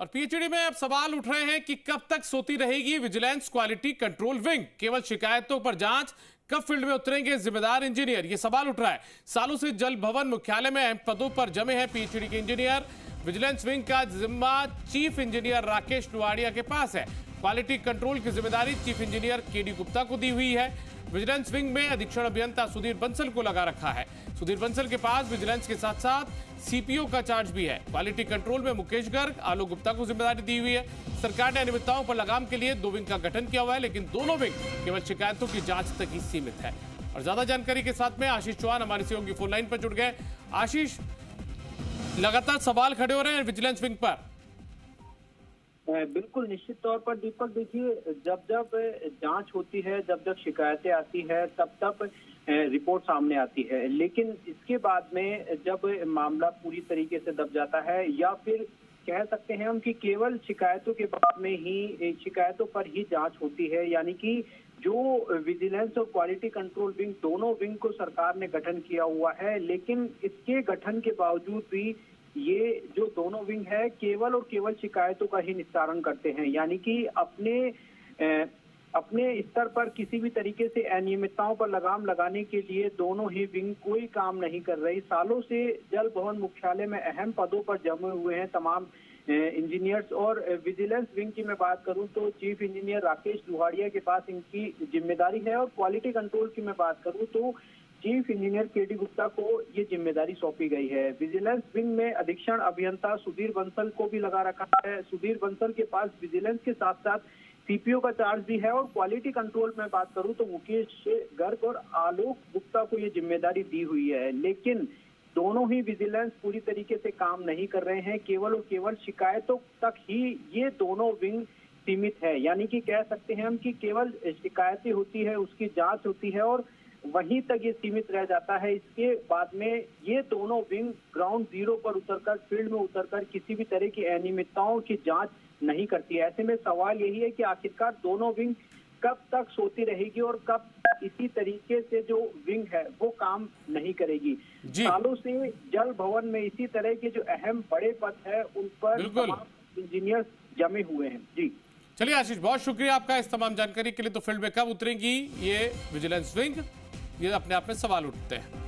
और पीएचईडी में अब सवाल उठ रहे हैं कि कब तक सोती रहेगी विजिलेंस क्वालिटी कंट्रोल विंग। केवल शिकायतों पर जांच, कब फील्ड में उतरेंगे जिम्मेदार इंजीनियर, ये सवाल उठ रहा है। सालों से जल भवन मुख्यालय में अहम पदों पर जमे हैं पीएचईडी के इंजीनियर। विजिलेंस विंग का जिम्मा चीफ इंजीनियर राकेश लुहाड़िया के पास है। क्वालिटी कंट्रोल की जिम्मेदारी चीफ इंजीनियर केडी गुप्ता को दी हुई है। विजिलेंस विंग में अधीक्षण अभियंता सुधीर बंसल को लगा रखा है। सुधीर बंसल के पास विजिलेंस के साथ साथ सीपीओ का चार्ज भी है। क्वालिटी कंट्रोल में मुकेश गर्ग, आलोक गुप्ता को जिम्मेदारी दी हुई है। सरकार ने अनियमितताओं पर लगाम के लिए 2 विंग का गठन किया हुआ है, लेकिन दोनों विंग केवल शिकायतों की जांच तक ही सीमित है। और ज्यादा जानकारी के साथ में आशीष चौहान हमारे सहयोगी फोन लाइन पर जुड़ गए। आशीष, लगातार सवाल खड़े हो रहे हैं विजिलेंस विंग पर। बिल्कुल, निश्चित तौर पर दीपक, देखिए, जब जब जांच होती है, जब जब शिकायतें आती है, तब रिपोर्ट सामने आती है, लेकिन इसके बाद में जब मामला पूरी तरीके से दब जाता है या फिर कह सकते हैं हम कि केवल शिकायतों के बाद में ही शिकायतों पर ही जांच होती है, यानी कि जो विजिलेंस और क्वालिटी कंट्रोल विंग, दोनों विंग को सरकार ने गठन किया हुआ है, लेकिन इसके गठन के बावजूद भी ये जो दोनों विंग है केवल और केवल शिकायतों का ही निस्तारण करते हैं, यानी कि अपने स्तर पर किसी भी तरीके से अनियमितताओं पर लगाम लगाने के लिए दोनों ही विंग कोई काम नहीं कर रही। सालों से जल भवन मुख्यालय में अहम पदों पर जमे हुए हैं तमाम इंजीनियर्स। और विजिलेंस विंग की मैं बात करूं तो चीफ इंजीनियर राकेश लुहाड़िया के पास इनकी जिम्मेदारी है, और क्वालिटी कंट्रोल की मैं बात करूं तो चीफ इंजीनियर केडी गुप्ता को ये जिम्मेदारी सौंपी गई है। विजिलेंस विंग में अधीक्षण अभियंता सुधीर बंसल को भी लगा रखा है। सुधीर बंसल के पास विजिलेंस के साथ साथ सीपीओ का चार्ज भी है। और क्वालिटी कंट्रोल में बात करूं तो मुकेश गर्ग और आलोक गुप्ता को ये जिम्मेदारी दी हुई है, लेकिन दोनों ही विजिलेंस पूरी तरीके से काम नहीं कर रहे हैं। केवल और केवल शिकायतों तक ही ये दोनों विंग सीमित है, यानी कि कह सकते हैं हम कि केवल शिकायतें होती है, उसकी जांच होती है और वहीं तक ये सीमित रह जाता है। इसके बाद में ये दोनों विंग ग्राउंड जीरो पर उतरकर, फील्ड में उतरकर किसी भी तरह की अनियमितताओं की जांच नहीं करती है। ऐसे में सवाल यही है कि आखिरकार दोनों विंग कब तक सोती रहेगी और कब इसी तरीके से जो विंग है वो काम नहीं करेगी। सालों से जल भवन में इसी तरह के जो अहम बड़े पद है उन पर तमाम इंजीनियर जमे हुए हैं। जी चलिए आशीष, बहुत शुक्रिया आपका इस तमाम जानकारी के लिए। तो फील्ड में कब उतरेंगी ये विजिलेंस विंग, ये अपने आप में सवाल उठते हैं।